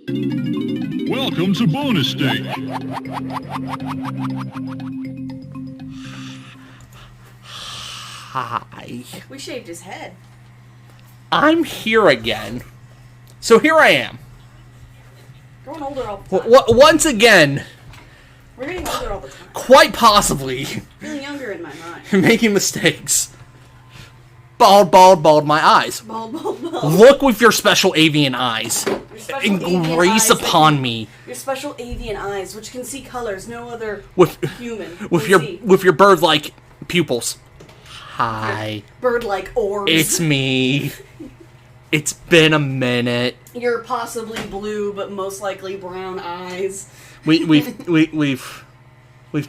Welcome to bonus stage. Hi. We shaved his head. I'm here again. So here I am. Growing older all the time. Once again, We're getting older all the time. quite possibly, Feeling younger in my mind. making mistakes. Bald, my eyes. Bald. Look with your special avian eyes. Your special And avian grace eyes upon me. Your special avian eyes, which can see colors no other With human with can your see. with your bird-like pupils. Hi. Bird-like orbs. It's me. It's been a minute. Your possibly blue, but most likely brown eyes. We've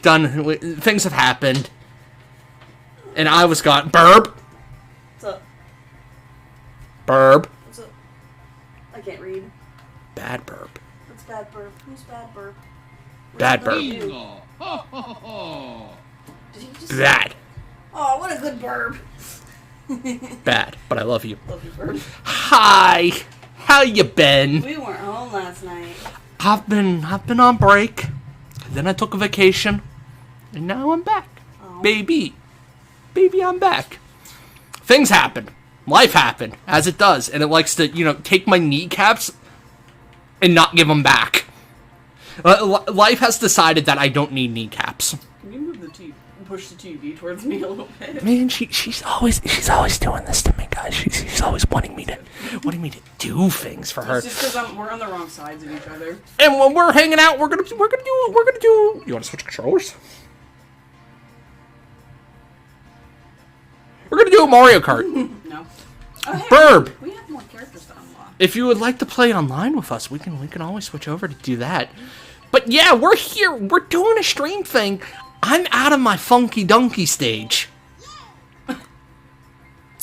done things have happened, and I was gone. Burb. What's up? Burb. What's up? I can't read. Bad burb. What's bad burp? Who's bad burp? Bad What's burp. do? Ho, ho, ho. Did he just Bad. Oh, what a good burp. Bad. But I love you. Love you, burp. Hi. How you been? We weren't home last night. I've been on break. Then I took a vacation, and now I'm back. Oh. Baby, I'm back. Things happen. Life happened, as it does, and it likes to, take my kneecaps and not give them back. Life has decided that I don't need kneecaps. Can you move the TV? Push the TV towards me a little bit. Man, she's always doing this to me, guys. She's always wanting me to do things for her. It's just because we're on the wrong sides of each other. And when we're hanging out, we're gonna do. You want to switch controllers? We're gonna do a Mario Kart. No. Oh, hey, Burb. We have more characters to unlock. If you would like to play online with us, we can always switch over to do that. But yeah, we're here. We're doing a stream thing. I'm out of my funky donkey stage.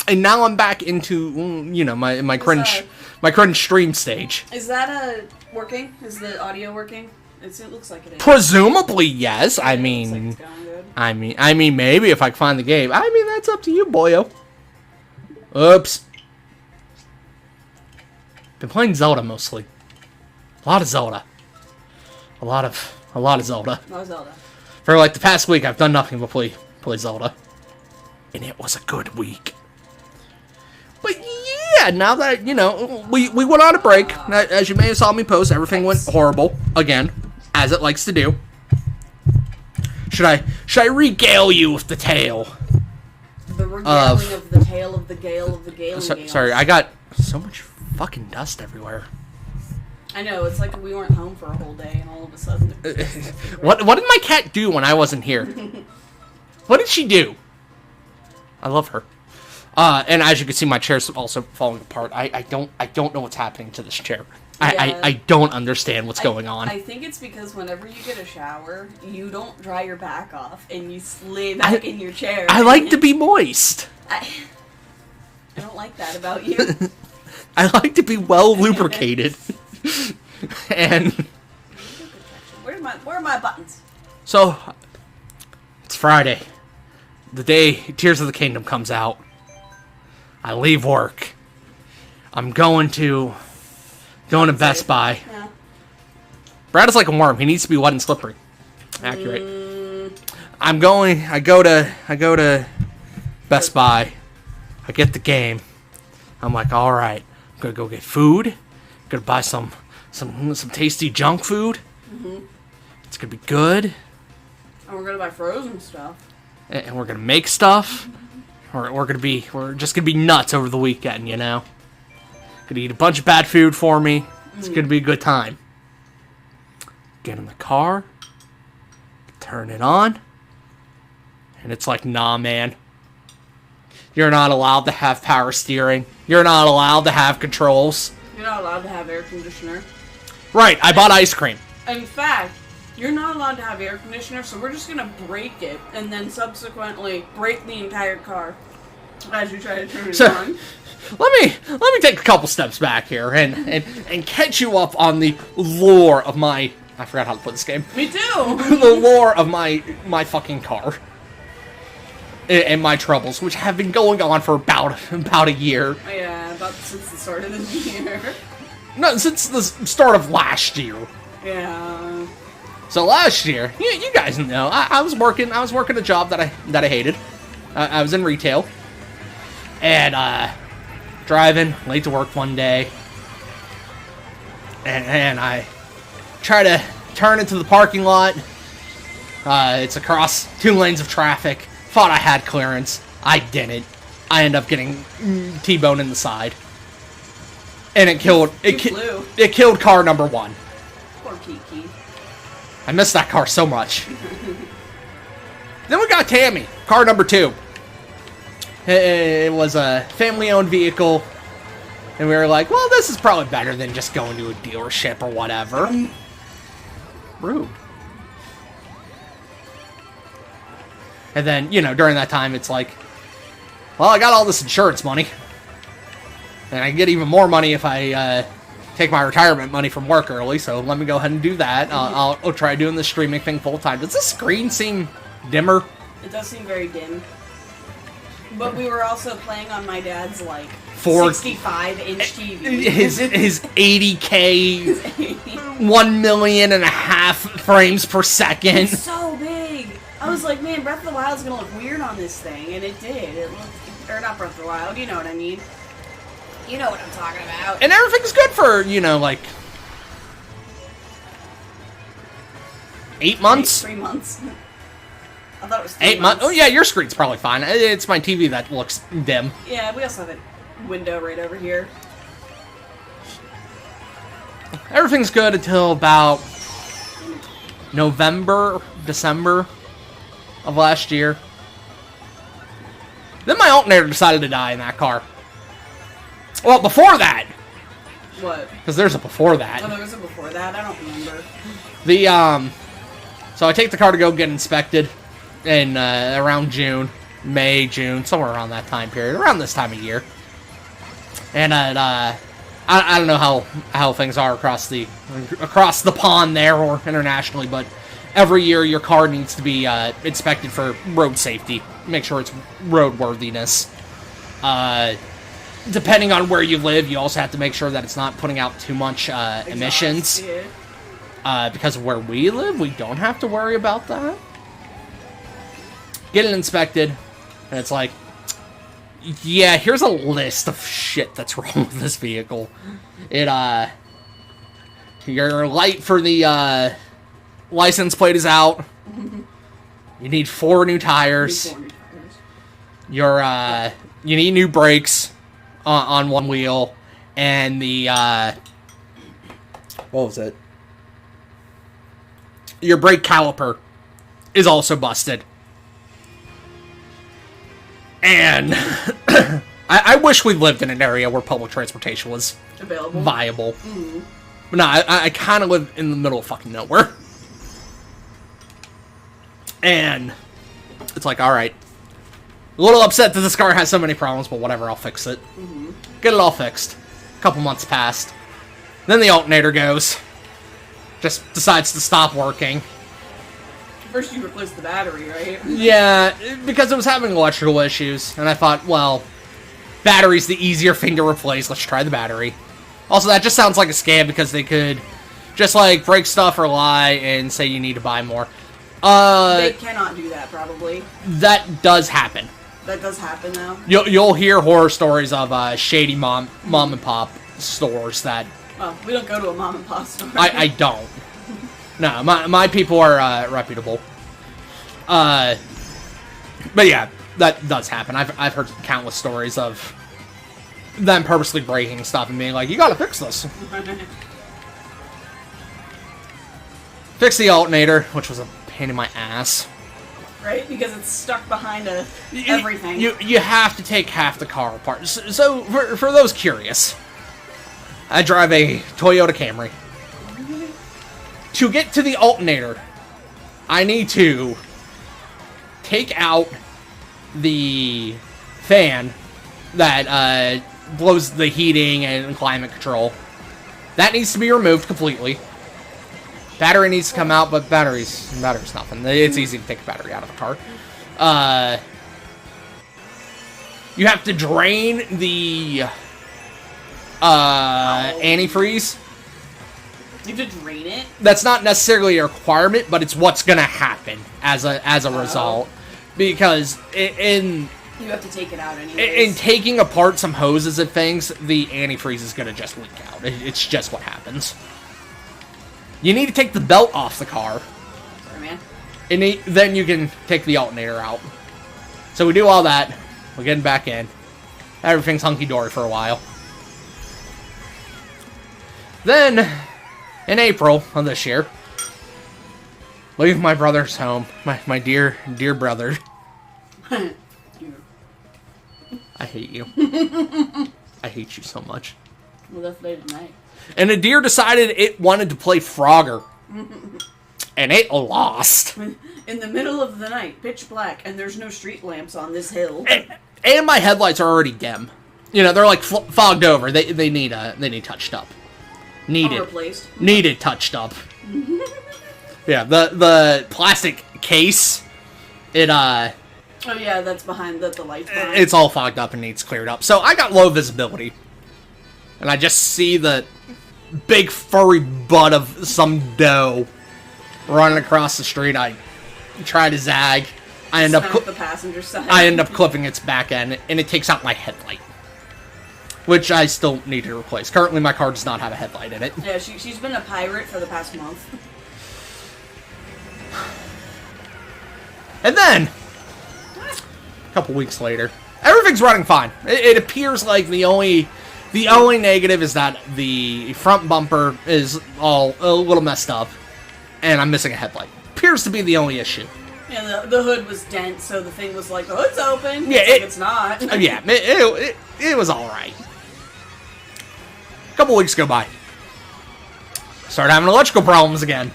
And now I'm back into, my cringe stream stage. Is that working? Is the audio working? It looks like it is. Presumably, yes. I It looks mean, like it's going good. I mean, maybe if I can find the game. I mean, that's up to you, boyo. Oops. Been playing Zelda mostly. A lot of Zelda. A lot of Zelda. No Zelda. For like the past week, I've done nothing but play Zelda, and it was a good week. But yeah, now that we went on a break. As you may have saw me post, everything went horrible again, as it likes to do. Should I regale you with the tale? The regaling of the tale of the gale of the gale. Sorry, I got so much fucking dust everywhere. I know, it's like we weren't home for a whole day and all of a sudden... What did my cat do when I wasn't here? What did she do? I love her. And as you can see, my chair's also falling apart. I don't know what's happening to this chair. I don't understand what's going on. I think it's because whenever you get a shower, you don't dry your back off and you lay back in your chair. I like to be moist. I don't like that about you. I like to be well lubricated. And Where are my buttons? so it's Friday, the day Tears of the Kingdom comes out. I leave work. I'm going to Best Buy. Yeah. Brad is like a worm. He needs to be wet and slippery. Accurate. I go to Best Buy. I get the game. I'm like, all right. I'm gonna go get food. Gonna buy some tasty junk food. Mm-hmm. It's gonna be good, And we're gonna buy frozen stuff. and we're gonna make stuff. We're just gonna be nuts over the weekend, Gonna eat a bunch of bad food for me. It's gonna be a good time. Get in the car, turn it on, and it's like, nah, man. You're not allowed to have power steering. You're not allowed to have controls. You're not allowed to have air conditioner. Right, I bought ice cream. In fact, you're not allowed to have air conditioner, so we're just gonna break it and then subsequently break the entire car as you try to turn it on. Let me take a couple steps back here and catch you up on the lore of my... I forgot how to play this game. Me too! The lore of my fucking car. And my troubles, which have been going on for about a year. Yeah, about since the start of this year. No, since the start of last year. Yeah. So last year, you guys know, I was working a job that I hated. I was in retail. And, driving late to work one day. And I try to turn into the parking lot. It's across 2 lanes of traffic. Thought I had clearance. I didn't. I end up getting T-boned in the side. And it killed car number 1. Poor Kiki. I missed that car so much. Then we got Tammy, car number 2. It was a family-owned vehicle. And we were like, well, this is probably better than just going to a dealership or whatever. Rude. And then, you know, during that time, it's like, well, I got all this insurance money. And I can get even more money if I take my retirement money from work early, so let me go ahead and do that. I'll try doing the streaming thing full time. Does the screen seem dimmer? It does seem very dim. But we were also playing on my dad's, like, 65-inch TV. His 80K, 1.5 million frames per second. It's so big. I was like, man, Breath of the Wild is going to look weird on this thing. And it did. It looked, or not Breath of the Wild, you know what I mean. You know what I'm talking about. And everything's good for, you know, like 8 months? 3 months. I thought it was 8 months. Oh, yeah, your screen's probably fine. It's my TV that looks dim. Yeah, we also have a window right over here. Everything's good until about November, December of last year. Then my alternator decided to die in that car. Well, before that. What? Because there's a before that. Oh, there was a before that? I don't remember. So I take the car to go get inspected in around June, June, somewhere around that time period, around this time of year. And I don't know how things are across the pond there or internationally, but every year your car needs to be inspected for road safety. Make sure it's roadworthiness. Depending on where you live, you also have to make sure that it's not putting out too much emissions. Yeah. Because where we live, we don't have to worry about that. Get it inspected, and it's like, yeah, here's a list of shit that's wrong with this vehicle. Your light for the license plate is out. You need 4 new tires. You need new brakes on one wheel, and the what was it? Your brake caliper is also busted. And I wish we lived in an area where public transportation was available, viable. Mm-hmm. But no, I kind of live in the middle of fucking nowhere. And it's like, all right. A little upset that this car has so many problems, but whatever, I'll fix it. Mm-hmm. Get it all fixed. A couple months passed. Then the alternator goes. Just decides to stop working. First you replaced the battery, right? Yeah, because it was having electrical issues. And I thought, well, battery's the easier thing to replace. Let's try the battery. Also, that just sounds like a scam because they could just, like, break stuff or lie and say you need to buy more. They cannot do that, probably. That does happen. That does happen, though? You'll hear horror stories of shady mom and pop stores that... Well, we don't go to a mom and pop store. I don't. No, my people are reputable. But yeah, that does happen. I've heard countless stories of them purposely breaking stuff and being like, you gotta fix this. Fix the alternator, which was a pain in my ass. Right? Because it's stuck behind everything. You have to take half the car apart. So for those curious, I drive a Toyota Camry. To get to the alternator, I need to take out the fan that blows the heating and climate control. That needs to be removed completely. Battery needs to come out, but battery's nothing. It's easy to take a battery out of a car. You have to drain the antifreeze. You have to drain it? That's not necessarily a requirement, but it's what's gonna happen as a result. Because in you have to take it out anyways. In taking apart some hoses and things, the antifreeze is gonna just leak out. It's just what happens. You need to take the belt off the car. Sorry, man. And then you can take the alternator out. So we do all that. We're getting back in. Everything's hunky-dory for a while. Then, in April of this year, leave my brother's home. My dear, dear brother. I hate you. I hate you so much. Well, that's late at night. And a deer decided it wanted to play Frogger. And it lost. In the middle of the night, pitch black, and there's no street lamps on this hill. And my headlights are already dim. You know, they're like fogged over. They need touched up. Needed touched up. Yeah, the plastic case, oh yeah, that's behind the lights behind. It's all fogged up and needs cleared up. So I got low visibility. And I just see the big furry butt of some doe running across the street. I try to zag. I end up the passenger side. I end up clipping its back end, and it takes out my headlight, which I still need to replace. Currently, my car does not have a headlight in it. Yeah, she's been a pirate for the past month. And then, a couple weeks later, everything's running fine. It appears like the only negative is that the front bumper is all a little messed up, and I'm missing a headlight. Appears to be the only issue. Yeah, the hood was dent, so the thing was like, the hood's open. Yeah, it's not. Yeah, it was alright. A couple weeks go by. Started having electrical problems again.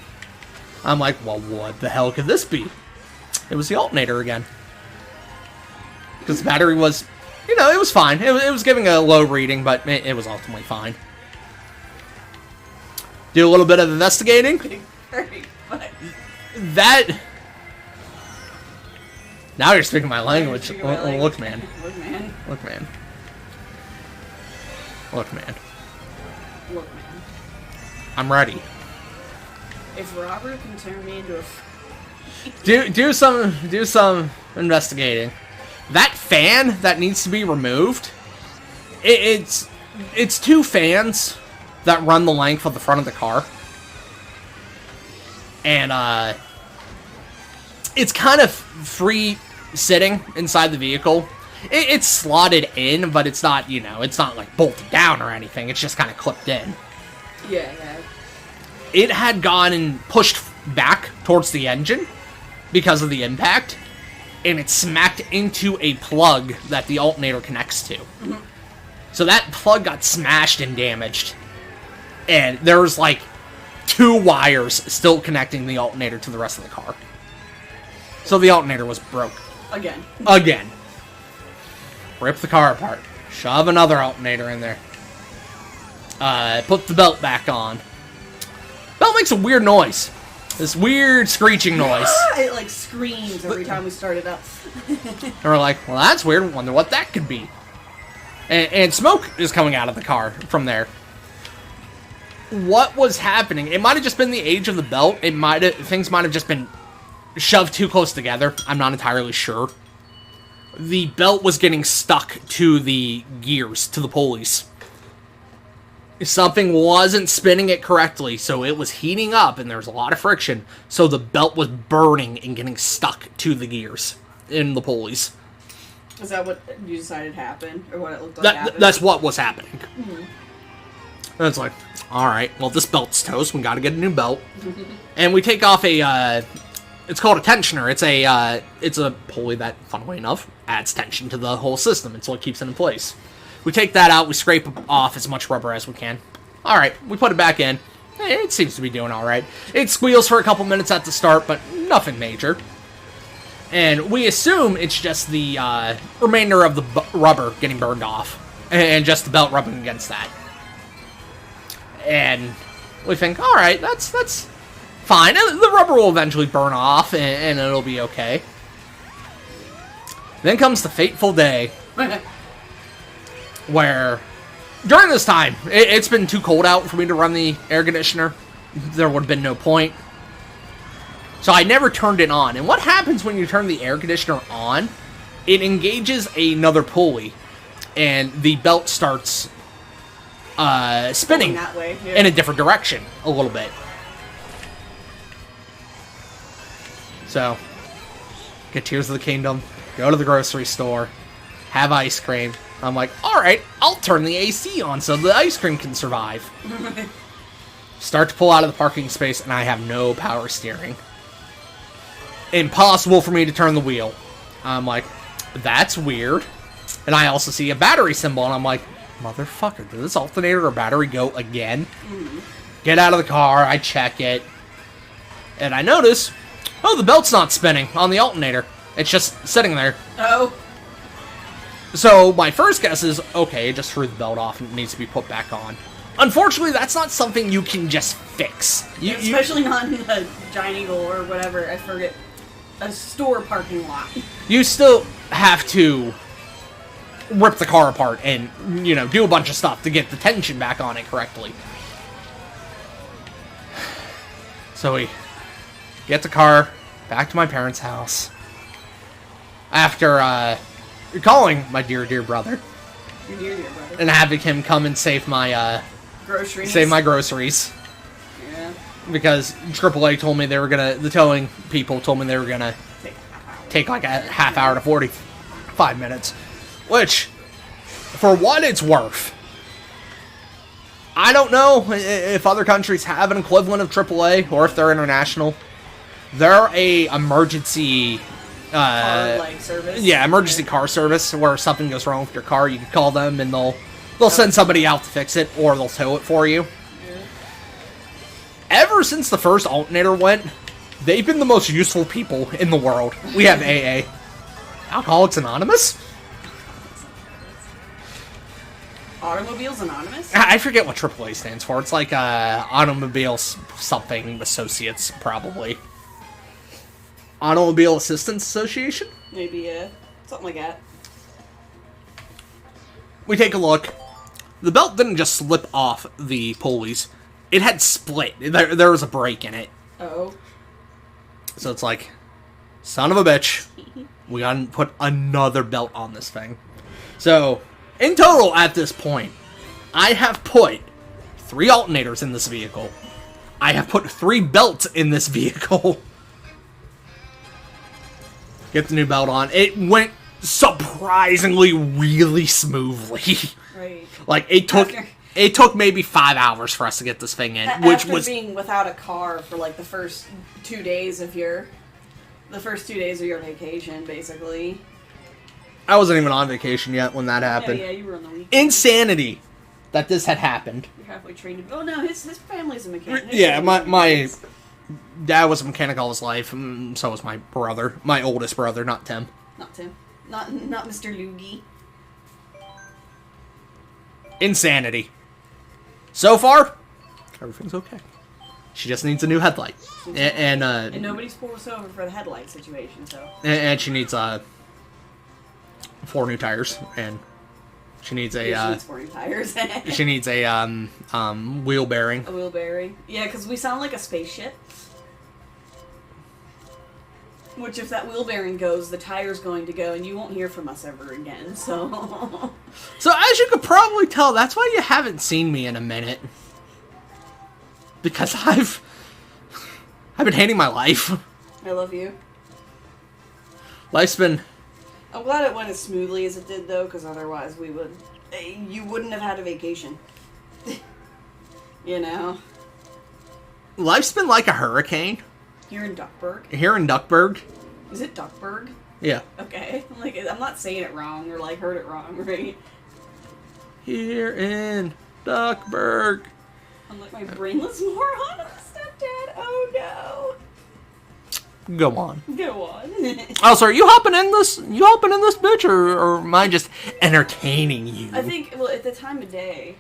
I'm like, well, what the hell could this be? It was the alternator again. Because the battery was, it was fine. It was giving a low reading, but it was ultimately fine. Do a little bit of investigating. That... Now you're speaking my language. Look, man. Look, man. Look, man. Look, man. Look, man. I'm ready. If Robert can turn me into a... do some investigating. That fan that needs to be removed, it's two fans that run the length of the front of the car. And, it's kind of free sitting inside the vehicle. It's slotted in, but it's not, it's not like bolted down or anything. It's just kind of clipped in. Yeah. It had gone and pushed back towards the engine because of the impact, and it smacked into a plug that the alternator connects to. Mm-hmm. So that plug got smashed and damaged. And there was like 2 wires still connecting the alternator to the rest of the car. So the alternator was broke. Again. Rip the car apart. Shove another alternator in there. Put the belt back on. Belt makes a weird noise. This weird screeching noise. It like screams every time we start it up. And we're like, well, that's weird. Wonder what that could be. And smoke is coming out of the car from there. What was happening? It might have just been the age of the belt. Things might have just been shoved too close together. I'm not entirely sure. The belt was getting stuck to the gears, to the pulleys. Something wasn't spinning it correctly, so it was heating up, and there was a lot of friction, so the belt was burning and getting stuck to the gears in the pulleys. Is that what you decided happened? Or what it looked like happened? That's what was happening. Mm-hmm. And it's like, alright, well, this belt's toast, we gotta get a new belt. And we take off a, it's called a tensioner. It's a pulley that, funnily enough, adds tension to the whole system. It's what keeps it in place. We take that out, we scrape off as much rubber as we can. Alright, we put it back in. It seems to be doing alright. It squeals for a couple minutes at the start, but nothing major. And we assume it's just the remainder of the rubber getting burned off. And just the belt rubbing against that. And we think, alright, that's fine. The rubber will eventually burn off, and it'll be okay. Then comes the fateful day where during this time, it's been too cold out for me to run the air conditioner. There would have been no point. So I never turned it on. And what happens when you turn the air conditioner on? It engages another pulley, and the belt starts spinning that way, yeah. in a different direction a little bit. So, get Tears of the Kingdom, go to the grocery store, have ice cream. I'm like, alright, I'll turn the AC on so the ice cream can survive. Start to pull out of the parking space, and I have no power steering. Impossible for me to turn the wheel. I'm like, that's weird. And I also see a battery symbol, and I'm like, motherfucker, did this alternator or battery go again? Get out of the car, I check it. And I notice, oh, the belt's not spinning on the alternator. It's just sitting there. Oh. So my first guess is, okay, it just threw the belt off and it needs to be put back on. Unfortunately, that's not something you can just fix. Especially not in a Giant Eagle or whatever, I forget, a store parking lot. You still have to rip the car apart and, you know, do a bunch of stuff to get the tension back on it correctly. So we get the car back to my parents' house. After calling my dear brother. Your dear brother. And having him come and save my groceries. Save my groceries. Yeah. Because AAA told me they were gonna, the towing people told me they were gonna take like a half hour to 45 minutes. Which, for what it's worth, I don't know if other countries have an equivalent of AAA or if they're international. They're a emergency car-like service. Yeah, emergency car service where something goes wrong with your car. You can call them and they'll send somebody out to fix it, or they'll tow it for you. Yeah. Ever since the first alternator went, they've been the most useful people in the world. We have AA, Alcoholics Anonymous. Automobiles Anonymous? I forget what AAA stands for. It's like Automobile something Associates, probably. Automobile Assistance Association? Maybe, something like that. We take a look. The belt didn't just slip off the pulleys. It had split. There was a break in it. Oh. So it's like, son of a bitch. We gotta put another belt on this thing. So, in total at this point, I have put 3 alternators in this vehicle. I have put 3 belts in this vehicle. Get the new belt on. It went surprisingly really smoothly. Right. Like, it took maybe 5 hours for us to get this thing in, which after was being without a car for like the first 2 days of your vacation, basically. I wasn't even on vacation yet when that happened. Yeah, you were on the weekend. Insanity that this had happened. You're halfway trained. Oh no, his family's a mechanic. Yeah, my dad was a mechanic all his life, and so was my brother, my oldest brother, not Tim. Not Tim. Not Mr. Loogie. Insanity. So far, everything's okay. She just needs a new headlight, and nobody's pulled us over for the headlight situation. So. And she needs 4 new tires, and she needs She needs 4 new tires. she needs a wheel bearing. A wheel bearing. Yeah, because we sound like a spaceship. Which, if that wheel bearing goes, the tire's going to go, and you won't hear from us ever again, so... So, as you could probably tell, that's why you haven't seen me in a minute. Because I've been hating my life. I love you. Life's been... I'm glad it went as smoothly as it did, though, because otherwise you wouldn't have had a vacation. You know? Life's been like a hurricane. Here in Duckburg? Here in Duckburg. Is it Duckburg? Yeah. Okay. I'm not saying it wrong or, heard it wrong, right? Here in Duckburg. I'm like my brainless moron of a stepdad. Oh, no. Go on. Go on. Oh, sorry, you hopping in this? You hopping in this bitch, or am I just entertaining you? I think, well, at the time of day,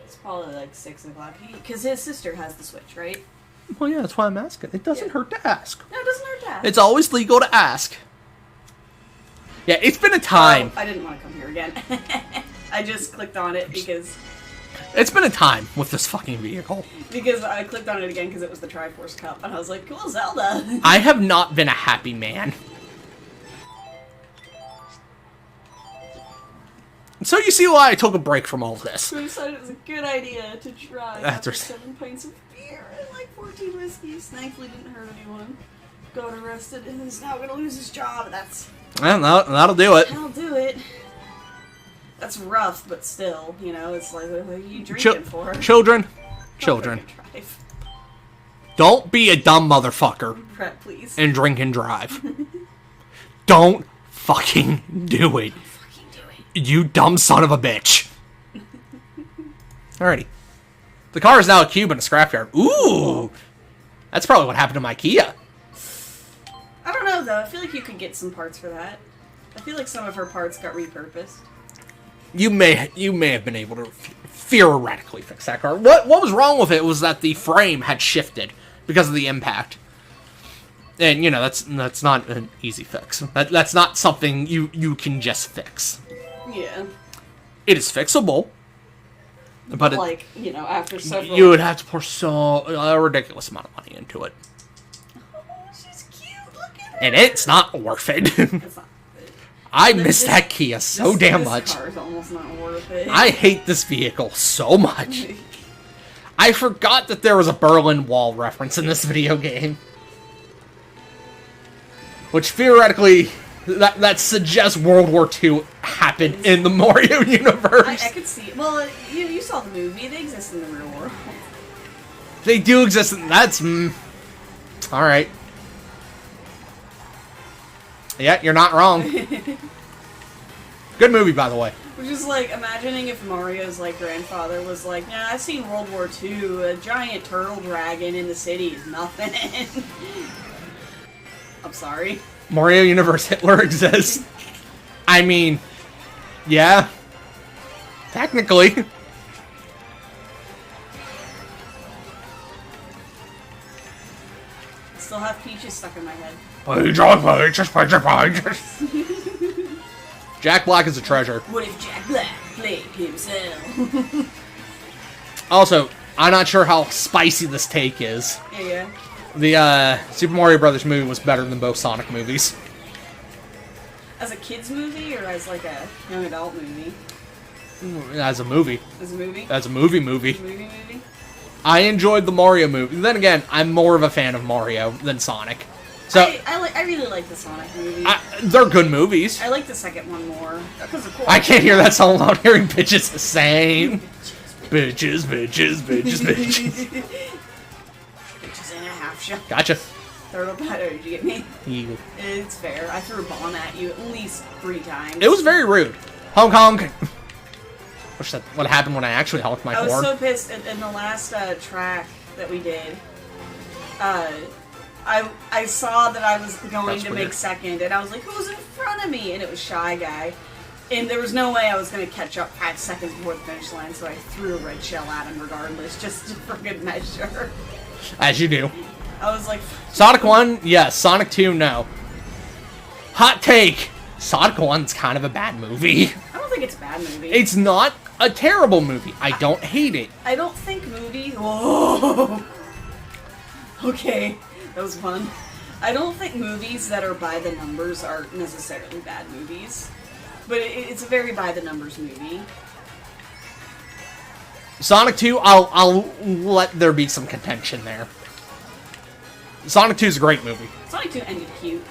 it's probably like 6 o'clock. Because his sister has the Switch, right? Well, yeah, that's why I'm asking. It doesn't hurt to ask. No, it doesn't hurt to ask. It's always legal to ask. Yeah, it's been a time. I didn't want to come here again. I just clicked on it because It's been a time with this fucking vehicle. Because I clicked on it again because it was the Triforce Cup, and I was like, cool, Zelda. I have not been a happy man. So you see why I took a break from all of this. We decided it was a good idea to try After 7 pints of beer and like 14 whiskeys. Thankfully didn't hurt anyone. Got arrested and is now gonna lose his job. Well, that'll do it. That'll do it. That's rough, but still, you know, it's like, what are you drinking for? Children. Don't drive. Don't be a dumb motherfucker Brett, please. and drink and drive. Don't fucking do it. Fucking do it. You dumb son of a bitch. Alrighty. The car is now a cube in a scrapyard. Ooh! That's probably what happened to my Kia. I don't know, though. I feel like you could get some parts for that. I feel like some of her parts got repurposed. You may have been able to theoretically fix that car. What was wrong with it was that the frame had shifted because of the impact. And, you know, that's not an easy fix. That's not something you can just fix. Yeah. It is fixable. But like, you know, after several... You would have to pour a ridiculous amount of money into it. Oh, she's cute. Look at her. And it's not worth it. It's not. I miss that Kia so damn much. This car is almost not worth it. I hate this vehicle so much. I forgot that there was a Berlin Wall reference in this video game. Which theoretically, that suggests World War II happened in the Mario universe. I could see. Well, you saw the movie. They exist in the real world. They do exist. That's alright. Yeah, you're not wrong. Good movie, by the way. Which is like imagining if Mario's like grandfather was like, "Yeah, I've seen World War II. A giant turtle dragon in the city is nothing." I'm sorry. Mario Universe Hitler exists. I mean, yeah. Technically. Still have Peaches stuck in my head. Jack Black is a treasure. What if Jack Black played himself? Also, I'm not sure how spicy this take is. Yeah. The Super Mario Brothers movie was better than both Sonic movies. As a kid's movie or as like a young adult movie? As a movie. As a movie? As a movie. Movie? I enjoyed the Mario movie. Then again, I'm more of a fan of Mario than Sonic. So I really like the Sonic movies. They're good movies. I like the second one more because of course. I can't hear that song without hearing bitches the same. Bitches. Bitches and a half shot. Gotcha. Turtle Patter, did you get me? You. It's fair. I threw a bomb at you at least 3 times. It was very rude. Honk honk. Wish that what happened when I actually honked my horn. I was so pissed in the last track that we did. I saw that I was going to make second, and I was like, "Who's in front of me?" And it was Shy Guy, and there was no way I was going to catch up 5 seconds before the finish line. So I threw a red shell at him, regardless, just for good measure. As you do. I was like, Sonic 1, yes. Sonic 2, no. Hot take. Sonic 1's kind of a bad movie. I don't think it's a bad movie. It's not a terrible movie. I don't hate it. I don't think movies... Whoa! Okay, that was fun. I don't think movies that are by the numbers are necessarily bad movies. But it's a very by the numbers movie. Sonic 2, I'll let there be some contention there. Sonic 2 is a great movie. Sonic 2 ended cute.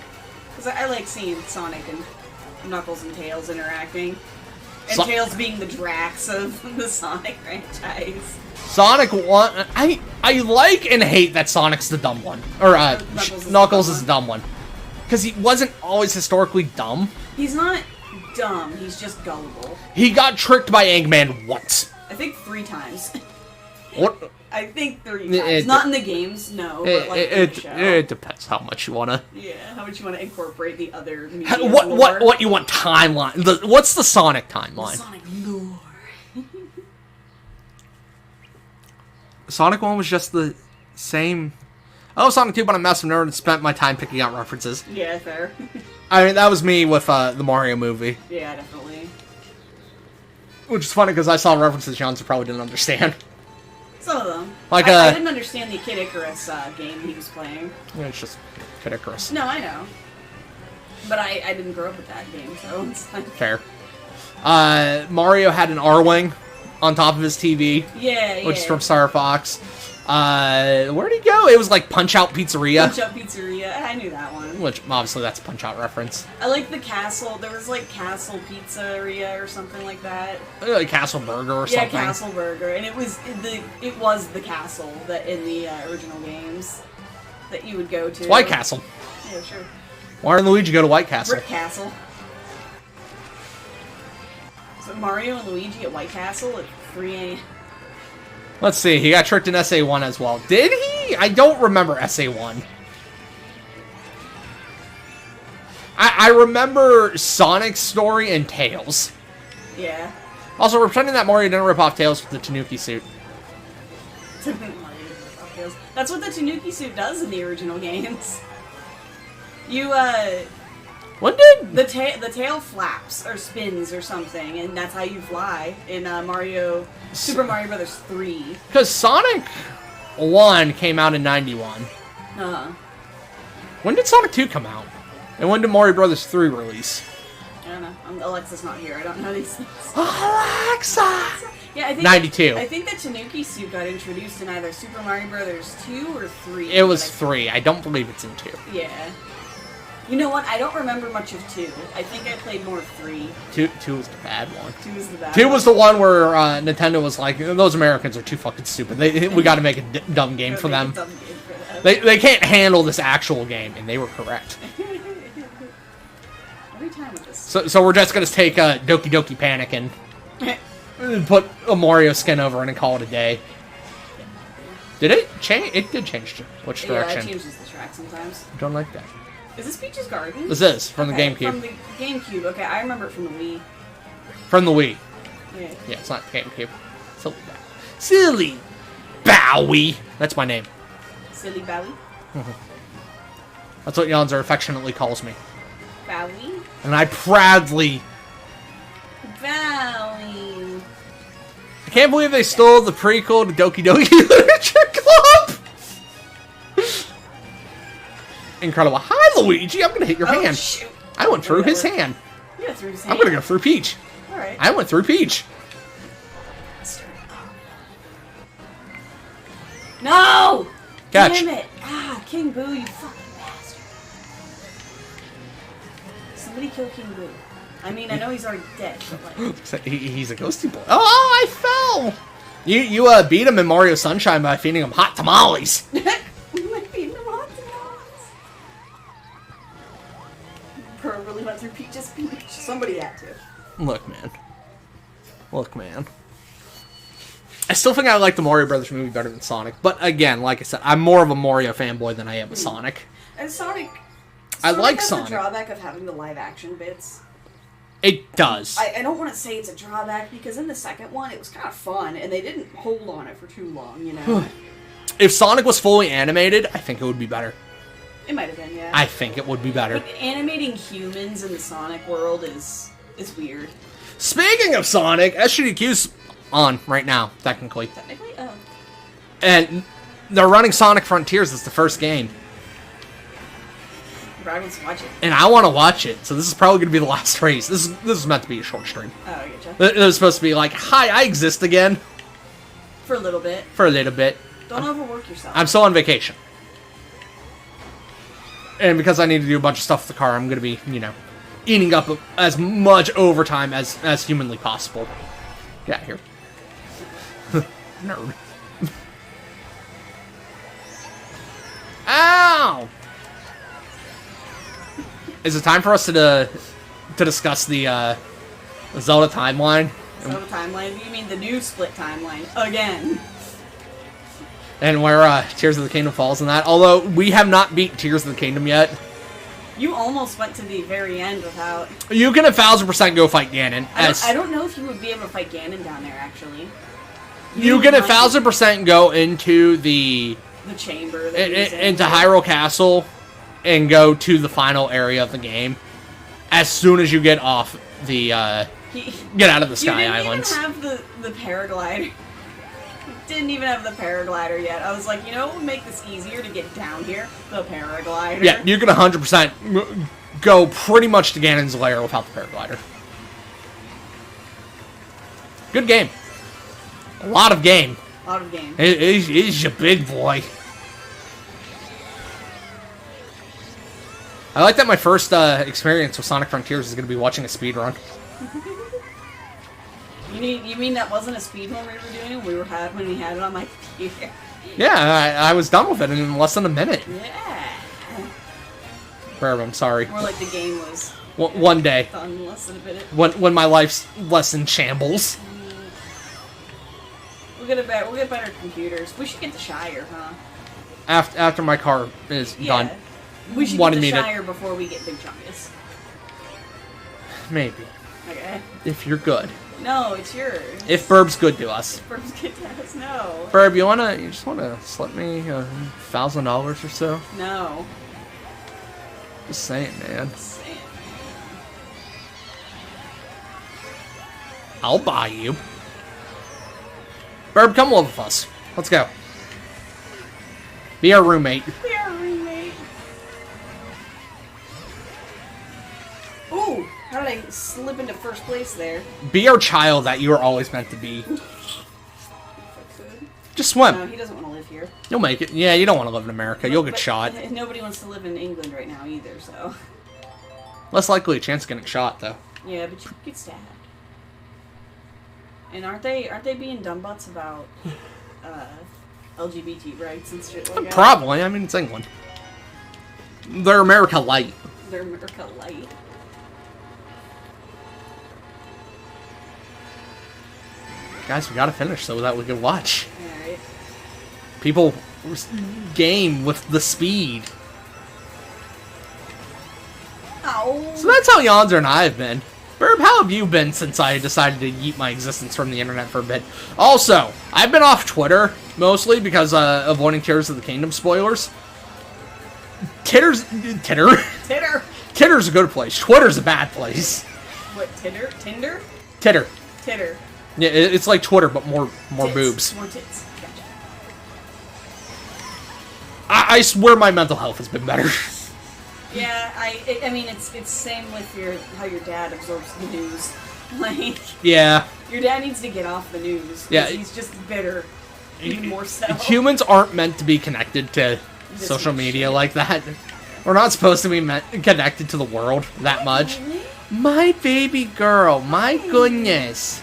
Because I like seeing Sonic and Knuckles and Tails interacting. And Tails being the Drax of the Sonic franchise. Sonic 1... I like and hate that Sonic's the dumb one. Or, Knuckles is the dumb one. Because he wasn't always historically dumb. He's not dumb, he's just gullible. He got tricked by Eggman once. I think 3 times. What? I think 3 times. Not in the games, no. But like in the show. It depends how much you wanna. Yeah, how much you wanna incorporate the other media what you want timeline? What's the Sonic timeline? The Sonic lore. Sonic 1 was just the same. Oh, Sonic 2, but I'm massive nerd and spent my time picking out references. Yeah, fair. I mean, that was me with the Mario movie. Yeah, definitely. Which is funny because I saw references Johnson probably didn't understand. Some of them. Like, I didn't understand the Kid Icarus game he was playing. Yeah, it's just Kid Icarus. No, I know. But I didn't grow up with that game, so it's like... Fair. Mario had an R-Wing on top of his TV. Yeah, Which is from Star Fox. Where'd he go? It was like Punch-Out Pizzeria. Punch-Out Pizzeria. I knew that one. Which, obviously, that's a Punch-Out reference. I like the Castle. There was like Castle Pizzeria or something like that. Like Castle Burger or something. Yeah, Castle Burger. And it was the castle that in the original games that you would go to. White Castle. Yeah, sure. Why didn't Luigi go to White Castle? Brick Castle. So Mario and Luigi at White Castle at 3 a.m. Let's see, he got tricked in SA1 as well. Did he? I don't remember SA1. I remember Sonic's story and Tails. Yeah. Also, we're pretending that Mario didn't rip off Tails with the Tanuki suit. That's what the Tanuki suit does in the original games. You, When did... The tail flaps, or spins, or something, and that's how you fly in Super Mario Brothers 3. Because Sonic 1 came out in 91. Uh-huh. When did Sonic 2 come out? And when did Mario Brothers 3 release? I don't know. Alexa's not here. I don't know these things. Alexa! Yeah, I think 92. I think the Tanuki suit got introduced in either Super Mario Brothers 2 or 3. It was 3. I don't believe it's in 2. Yeah. You know what? I don't remember much of 2. I think I played more of 3. 2 was the bad one. 2 was the bad 2 one. was the one where Nintendo was like, those Americans are too fucking stupid. We got to make a dumb game for them. They can't handle this actual game, and they were correct. Every time with this. So we're just gonna take Doki Doki Panic and put a Mario skin over it and call it a day. Did it change? It did change to which direction? Yeah, it changes the track sometimes. I don't like that. Is this Peach's Garden? This is from the GameCube. From the GameCube. Okay, I remember it from the Wii. From the Wii. Yeah. Yeah, it's not GameCube. Silly Bowie. That's my name. Silly Bowie. That's what Yonzer affectionately calls me. Bowie. And I proudly... Bowie. I can't believe they stole the prequel to Doki Doki Literature Club! Incredible. Hi, Luigi! I'm gonna hit your hand. Shoot. I went through his hand. Yeah, through his hand. I'm gonna go through Peach. Alright. I went through Peach. No! Catch. Damn it! Ah, King Boo, you fucking bastard. Somebody kill King Boo. I mean, I know he's already dead, but like... He's a ghosty boy. Oh, I fell! You beat him in Mario Sunshine by feeding him hot tamales. Pearl really went through Peach's Peach. Somebody had to. Look, man. I still think I like the Mario Brothers movie better than Sonic. But again, like I said, I'm more of a Mario fanboy than I am a Sonic. And Sonic I like has Sonic. the drawback of having the live action bits. It does. I don't want to say it's a drawback because in the second one it was kind of fun and they didn't hold on it for too long, you know. If Sonic was fully animated, I think it would be better. It might have been, yeah. I think it would be better. But animating humans in the Sonic world is weird. Speaking of Sonic, SGDQ's on right now, technically. Technically, oh. And they're running Sonic Frontiers as the first game. Brad wants to watch it. And I want to watch it, so this is probably going to be the last race. This is meant to be a short stream. Oh, I getcha. It was supposed to be like, hi, I exist again. For a little bit. For a little bit. Don't overwork yourself. I'm still on vacation. And because I need to do a bunch of stuff with the car, I'm going to be, eating up as much overtime as humanly possible. Get out here. Nerd. Ow! Is it time for us to discuss the Zelda timeline? Zelda timeline? You mean the new split timeline? Again. And where Tears of the Kingdom falls in that. Although, we have not beat Tears of the Kingdom yet. You almost went to the very end without... You can 1000% go fight Ganon. I don't know if you would be able to fight Ganon down there, actually. You can 1000% go into the chamber. Into Hyrule Castle and go to the final area of the game as soon as you get off the... Yeah, get out of the Sky you didn't Islands. even have the paraglider. Didn't even have the paraglider yet. I was like, you know what would make this easier to get down here? The paraglider. Yeah, you can 100% go pretty much to Ganon's Lair without the paraglider. Good game. A lot of game. A lot of game. He's a big boy. I like that my first experience with Sonic Frontiers is going to be watching a speedrun. You mean that wasn't a speed run we were doing? When we had it on my computer. Yeah, I was done with it in less than a minute. Yeah. Forever, I'm sorry. More like the game was One day. done in less than a minute. When my life's less in shambles. We'll get better computers. We should get the Shire, huh? After my car is done. We should Wanted get me the to- Shire before we get Big Chungus. Maybe. Okay. If you're good. No, it's yours. If Burb's good to us. First get to us, no. Burb, you just wanna slip me $1,000 or so? No. Just saying, man. Sam. I'll buy you. Burb, come live with us. Let's go. Be our roommate. We are a roommate. Ooh, how did I slip into first place there? Be our child that you were always meant to be. If I could. Just swim. No, he doesn't want to live here. You'll make it. Yeah, you don't want to live in America. You'll get But shot. Nobody wants to live in England right now either, so. Less likely a chance of getting shot, though. Yeah, but you could get stabbed. And aren't they being dumb butts about LGBT rights and shit like that? Probably. I mean, it's England. They're America light. They're America light. Guys, we gotta finish so that we can watch. Alright. People game with the speed. Ow. So that's how Yonzer and I have been. Burb, how have you been since I decided to yeet my existence from the internet for a bit? Also, I've been off Twitter, mostly because avoiding Tears of the Kingdom spoilers. Titter? Titter's a good place. Twitter's a bad place. What, Tinder? Tinder? Titter. Titter. Yeah, it's like Twitter, but more Tits. boobs. More tits. Gotcha. I swear my mental health has been better. Yeah, I mean, it's same with how your dad absorbs the news. Like, Yeah. your dad needs to get off the news. 'Cause Yeah. he's just bitter. Even more so. Humans aren't meant to be connected to This social much media shit. like that. We're not supposed to be connected to the world that much. My baby girl, my goodness.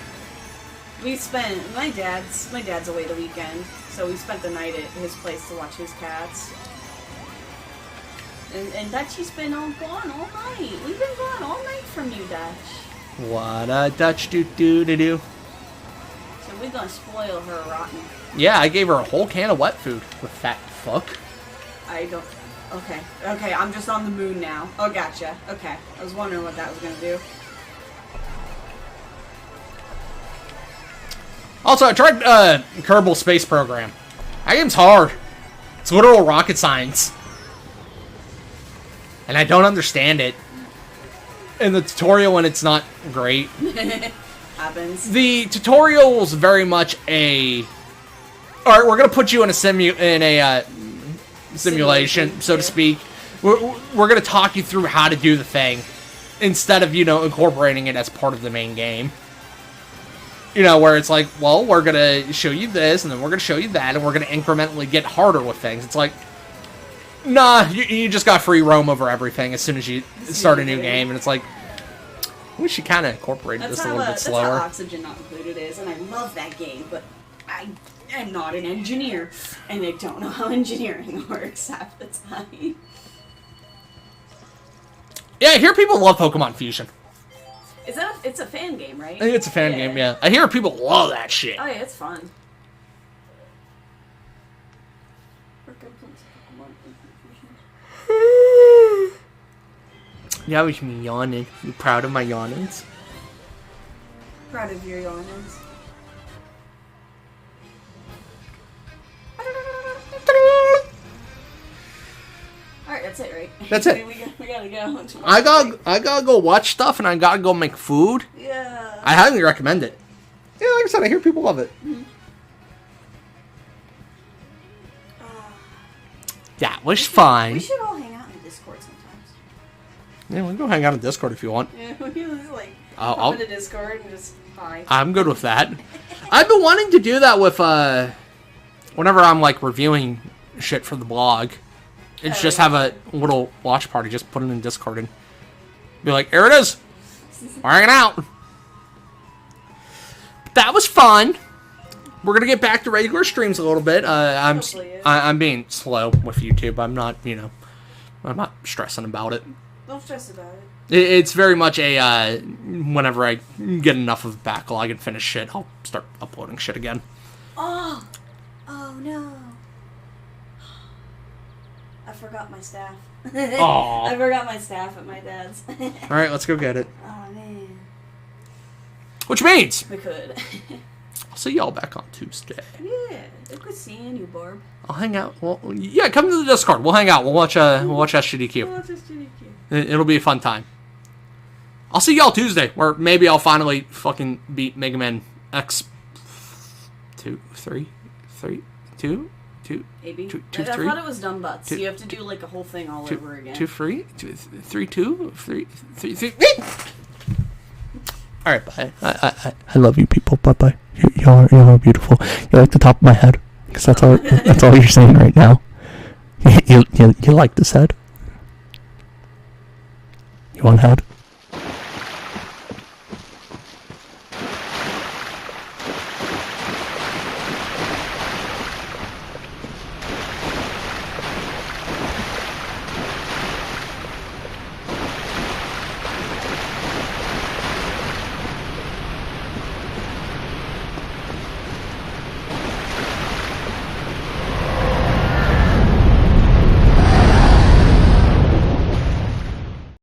We spent my dad's away the weekend, so we spent the night at his place to watch his cats. And Dutchie's been gone all night. We've been gone all night from you, Dutch. What a Dutch do. So we're gonna spoil her rotten. Yeah, I gave her a whole can of wet food. With fat fuck. I don't. Okay, I'm just on the moon now. Oh, gotcha. Okay, I was wondering what that was gonna do. Also, I tried Kerbal Space Program. That game's hard. It's literal rocket science. And I don't understand it. And the tutorial, when it's not great. Happens. The tutorial is very much a... Alright, we're going to put you in a simulation, so to speak. We're going to talk you through how to do the thing. Instead of, incorporating it as part of the main game. Where it's like, well, we're going to show you this, and then we're going to show you that, and we're going to incrementally get harder with things. It's like, nah, you just got free roam over everything as soon as you start a new game, and it's like, we should kind of incorporate this a little bit That's slower. how Oxygen Not Included is, and I love that game, but I am not an engineer, and I don't know how engineering works half the time. Yeah, I hear people love Pokemon Fusion. It's a fan game, right? I think it's a fan game, yeah. I hear people love that shit. Oh yeah, it's fun. Yeah, we should be yawning. You proud of my yawnings? Proud of your yawnings. Alright, that's it, right? That's it. We gotta go. I gotta go watch stuff, and I gotta go make food. Yeah. I highly recommend it. Yeah, like I said, I hear people love it. That was fine. We should all hang out in Discord sometimes. Yeah, we can go hang out in Discord if you want. Yeah, we can just I'll hop into Discord and just hi. I'm good with that. I've been wanting to do that with whenever I'm like reviewing shit for the blog. It's just have a little watch party, just put it in Discord and be like, here it is. We're hanging out. That was fun. We're gonna get back to regular streams a little bit. I'm being slow with YouTube. I'm not, I'm not stressing about it. Don't stress about it. It's very much a whenever I get enough of a backlog and finish shit, I'll start uploading shit again. Oh no! I forgot my staff. Aw. I forgot my staff at my dad's. All right, let's go get it. Oh man. Which means We could. I'll see y'all back on Tuesday. Yeah, it good seeing you, Barb. I'll hang out. Well, yeah, come to the Discord. We'll hang out. We'll watch SGDQ. Oh, just GDQ. It'll be a fun time. I'll see y'all Tuesday, where maybe I'll finally fucking beat Mega Man X 2, 3, 3, 2, 2, Maybe. 2, I 3. thought it was dumb butts. Two- You have to do like a whole thing all over again. 2, 3, 2, 3, 2, 3, 3, 3. All right, bye. I love you people. Bye bye. Y'all are beautiful. You're like the top of my head, because that's all you're saying right now. You like this head? You want head?